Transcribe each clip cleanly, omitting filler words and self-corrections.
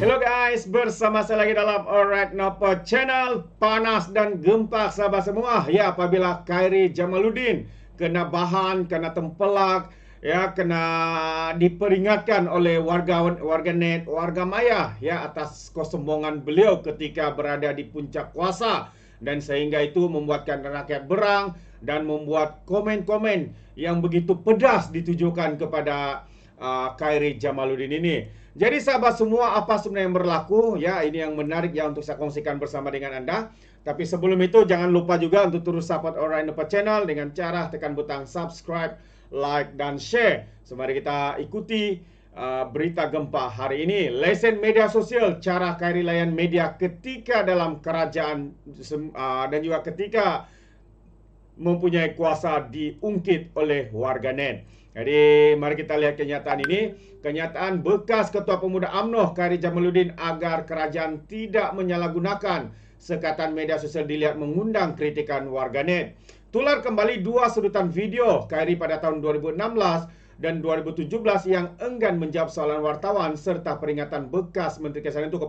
Hello guys, bersama saya lagi dalam Alright Nopo Channel. Panas dan gempak sahabat semua. Ya, apabila Khairi Jamaluddin kena bahan, kena tempelak, ya, kena diperingatkan oleh warganet, warga maya, ya, atas kesombongan beliau ketika berada di puncak kuasa, dan sehingga itu membuatkan rakyat berang dan membuat komen-komen yang begitu pedas ditujukan kepada Khairi Jamaluddin ini. Jadi sahabat semua, apa sebenarnya yang berlaku? Ya, ini yang menarik ya untuk saya kongsikan bersama dengan Anda. Tapi sebelum itu, jangan lupa juga untuk terus support Alright Nopo Channel dengan cara tekan butang subscribe, like, dan share. So, mari kita ikuti berita gempa hari ini. Lesen media sosial, cara Khairi layan media ketika dalam kerajaan dan juga ketika mempunyai kuasa diungkit oleh warganet. Jadi mari kita lihat kenyataan ini. Kenyataan bekas Ketua Pemuda UMNO Khairi Jamaluddin agar kerajaan tidak menyalahgunakan sekatan media sosial dilihat mengundang kritikan warganet. Tular kembali dua sudutan video Khairi pada tahun 2016 dan 2017 yang enggan menjawab soalan wartawan serta peringatan bekas Menteri Kesehatan itu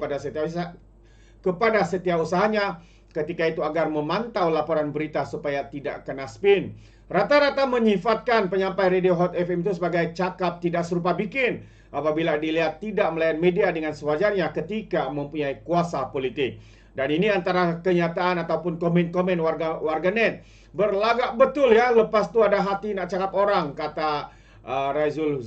kepada setiausahanya ketika itu agar memantau laporan berita supaya tidak kena spin. Rata-rata menyifatkan penyampai Radio Hot FM itu sebagai cakap tidak serupa bikin apabila dilihat tidak melayan media dengan sewajarnya ketika mempunyai kuasa politik. Dan ini antara kenyataan ataupun komen-komen warganet. Berlagak betul ya, lepas tu ada hati nak cakap orang, kata Raizul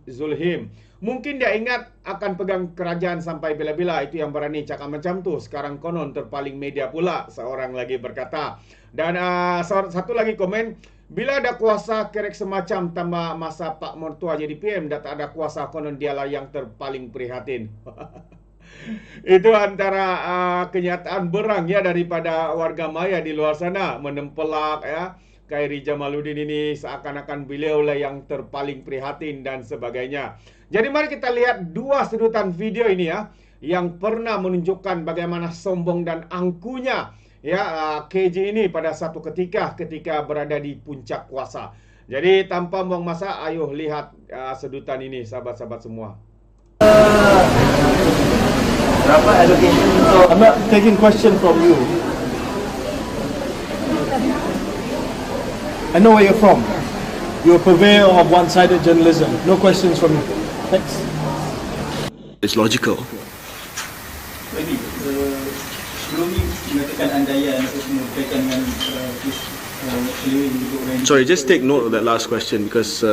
Zulhim. Mungkin dia ingat akan pegang kerajaan sampai bila-bila, itu yang berani cakap macam tu. Sekarang konon terpaling media pula, seorang lagi berkata. Dan satu lagi komen, bila ada kuasa kerek semacam tambah masa Pak Mertua jadi PM dan tak ada kuasa, konon dialah yang terpaling prihatin. Itu antara kenyataan berang ya daripada warga maya di luar sana, menempelak ya Khairi Jamaluddin ini seakan-akan beliau lah yang terpaling prihatin dan sebagainya. Jadi mari kita lihat dua sedutan video ini ya, yang pernah menunjukkan bagaimana sombong dan angkuhnya ya KJ ini pada satu ketika berada di puncak kuasa. Jadi tanpa buang masa, ayo lihat sedutan ini sahabat-sahabat semua. Berapa allocation untuk? I'm not taking question from you. I know where you're from. You're a purveyor of one-sided journalism. No questions from you. Thanks. It's logical. Jadi sebelum ni mengatakan andaian untuk berkaitan dengan keliling untuk orang. Sorry, just take note of that last question because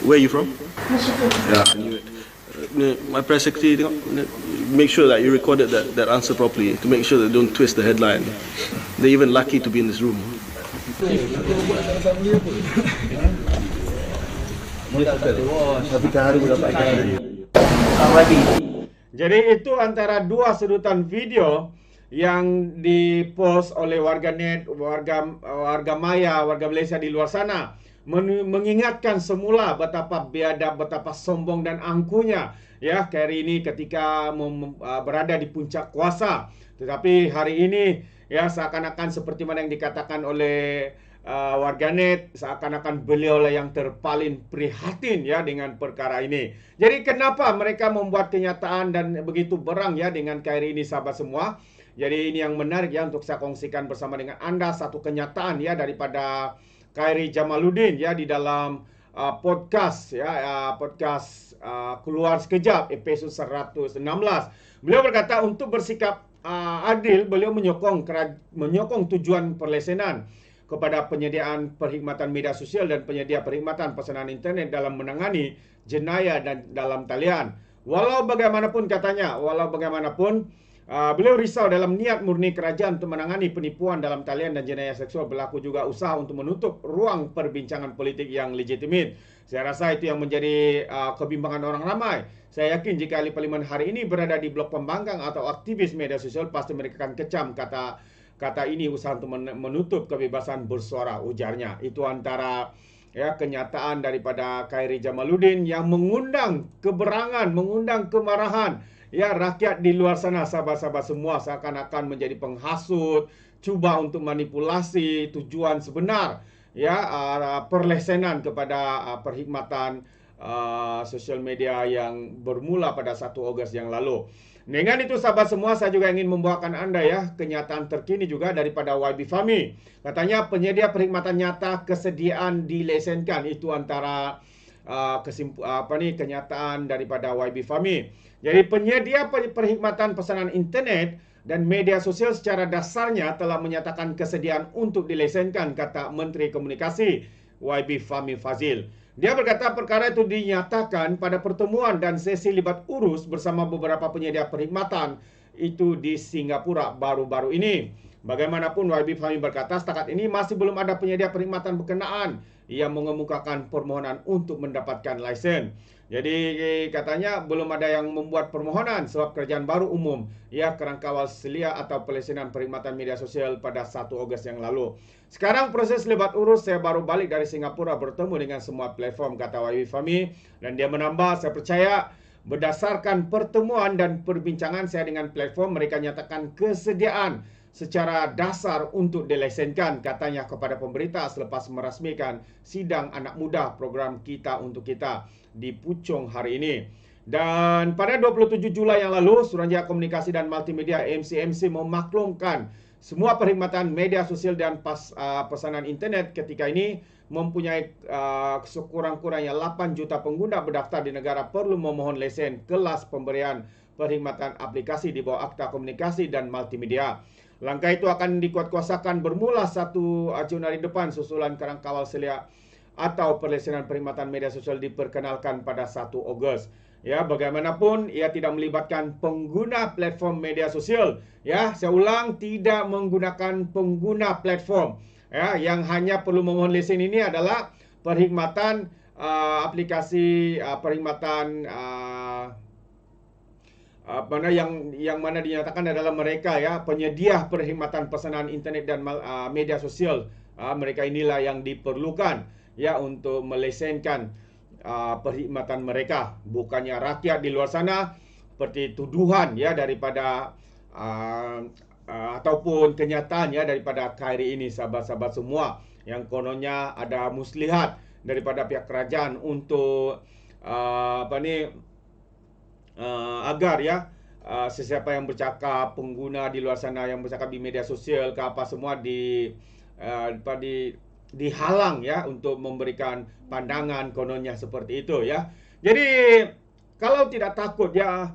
where are you from? Yeah. My press secretary, make sure that you recorded that answer properly to make sure that they don't twist the headline. They're even lucky to be in this room. Jadi itu antara dua sedutan video yang dipost oleh warganet, warga maya, warga Malaysia di luar sana, mengingatkan semula betapa biadab, betapa sombong dan angkuhnya ya Khairi ini ketika berada di puncak kuasa. Tetapi hari ini ya seakan-akan seperti mana yang dikatakan oleh warganet, seakan-akan beliau lah yang terpaling prihatin ya dengan perkara ini. Jadi kenapa mereka membuat kenyataan dan begitu berang ya dengan Khairi ini sahabat semua? Jadi ini yang menarik ya untuk saya kongsikan bersama dengan Anda, satu kenyataan ya daripada Khairi Jamaluddin ya di dalam podcast ya podcast Keluar Sekejap episod 116. Beliau berkata untuk bersikap adil, beliau menyokong tujuan perlesenan kepada penyediaan perkhidmatan media sosial dan penyedia perkhidmatan pesanan internet dalam menangani jenayah dan dalam talian. Walau bagaimanapun katanya, beliau risau dalam niat murni kerajaan untuk menangani penipuan dalam talian dan jenayah seksual, berlaku juga usaha untuk menutup ruang perbincangan politik yang legitimit. Saya rasa itu yang menjadi kebimbangan orang ramai. Saya yakin jika ahli parlimen hari ini berada di blok pembangkang atau aktivis media sosial, pasti mereka akan kecam kata ini usaha untuk menutup kebebasan bersuara, ujarnya. Itu antara ya kenyataan daripada Khairi Jamaluddin yang mengundang keberangan, mengundang kemarahan ya rakyat di luar sana, sahabat-sahabat semua, seakan-akan menjadi penghasut, cuba untuk manipulasi tujuan sebenar ya perlesenan kepada perkhidmatan sosial media yang bermula pada 1 Ogos yang lalu. Dengan itu sahabat semua, saya juga ingin membawakan Anda ya kenyataan terkini juga daripada YB Fahmi. Katanya penyedia perkhidmatan nyata kesediaan dilesenkan. Itu antara kenyataan daripada YB Fahmi. Jadi penyedia perkhidmatan pesanan internet dan media sosial secara dasarnya telah menyatakan kesediaan untuk dilesenkan, kata Menteri Komunikasi YB Fahmi Fadzil. Dia berkata perkara itu dinyatakan pada pertemuan dan sesi libat urus bersama beberapa penyedia perkhidmatan itu di Singapura baru-baru ini. Bagaimanapun, YB Fahmi berkata setakat ini masih belum ada penyedia perkhidmatan berkenaan yang mengemukakan permohonan untuk mendapatkan lesen. Jadi katanya belum ada yang membuat permohonan sebab kerajaan baru umum ya kerangkawal selia atau pelesenan perkhidmatan media sosial pada 1 Ogos yang lalu. Sekarang proses lebat urus, saya baru balik dari Singapura bertemu dengan semua platform, kata YB Fahmi. Dan dia menambah, saya percaya berdasarkan pertemuan dan perbincangan saya dengan platform, mereka nyatakan kesediaan secara dasar untuk dilesenkan, katanya kepada pemberita selepas merasmikan sidang anak muda program Kita Untuk Kita di Puchong hari ini. Dan pada 27 Julai yang lalu, Suruhanjaya Komunikasi dan Multimedia MCMC memaklumkan semua perkhidmatan media sosial dan pesanan internet ketika ini mempunyai sekurang-kurangnya 8 juta pengguna berdaftar di negara perlu memohon lesen kelas pemberian perkhidmatan aplikasi di bawah Akta Komunikasi dan Multimedia. Langkah itu akan dikuatkuasakan bermula 1 Januari depan susulan kerangkawal selia atau perlesenan perkhidmatan media sosial diperkenalkan pada 1 Ogos. Ya, bagaimanapun ia tidak melibatkan pengguna platform media sosial. Ya, saya ulang, tidak menggunakan pengguna platform. Ya, yang hanya perlu memohon lesen ini adalah perkhidmatan aplikasi perkhidmatan yang mana dinyatakan adalah mereka ya penyedia perkhidmatan pesanan internet dan media sosial. Mereka inilah yang diperlukan ya untuk melesenkan perkhidmatan mereka, bukannya rakyat di luar sana seperti tuduhan ya daripada ataupun kenyataan ya daripada KRI ini, sahabat-sahabat semua, yang kononnya ada muslihat daripada pihak kerajaan untuk agar ya sesiapa yang bercakap, pengguna di luar sana yang bercakap di media sosial ke apa semua dihalang ya untuk memberikan pandangan kononnya seperti itu ya. Jadi kalau tidak takut ya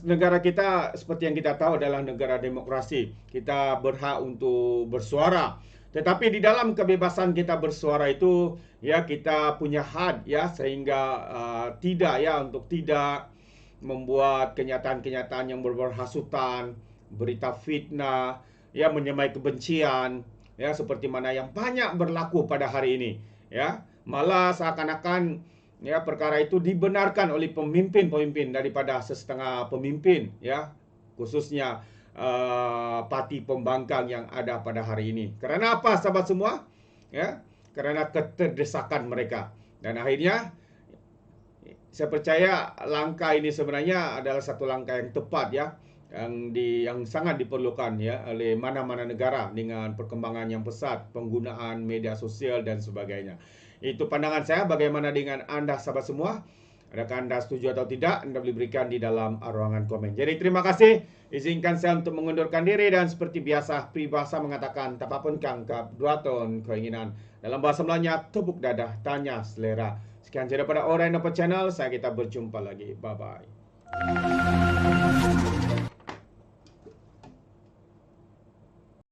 negara kita seperti yang kita tahu adalah negara demokrasi. Kita berhak untuk bersuara. Tetapi di dalam kebebasan kita bersuara itu ya kita punya had ya sehingga tidak ya untuk tidak membuat kenyataan-kenyataan yang berhasutan, berita fitnah, ya menyemai kebencian, ya seperti mana yang banyak berlaku pada hari ini, ya. Malah seakan-akan ya perkara itu dibenarkan oleh pemimpin-pemimpin daripada sesetengah pemimpin, ya, khususnya parti pembangkang yang ada pada hari ini. Karena apa, sahabat semua? Ya, karena keterdesakan mereka. Dan akhirnya saya percaya langkah ini sebenarnya adalah satu langkah yang tepat ya, yang sangat diperlukan ya oleh mana-mana negara dengan perkembangan yang pesat, penggunaan media sosial dan sebagainya. Itu pandangan saya. Bagaimana dengan Anda sahabat semua? Adakah Anda setuju atau tidak? Anda boleh berikan di dalam ruangan komen. Jadi terima kasih. Izinkan saya untuk mengundurkan diri dan seperti biasa peribahasa mengatakan tapapun kangkap dua ton keinginan. Dalam bahasa Melayunya tepuk dadah tanya selera. Sekian saja daripada Orang Dapat Channel. Kita berjumpa lagi. Bye-bye.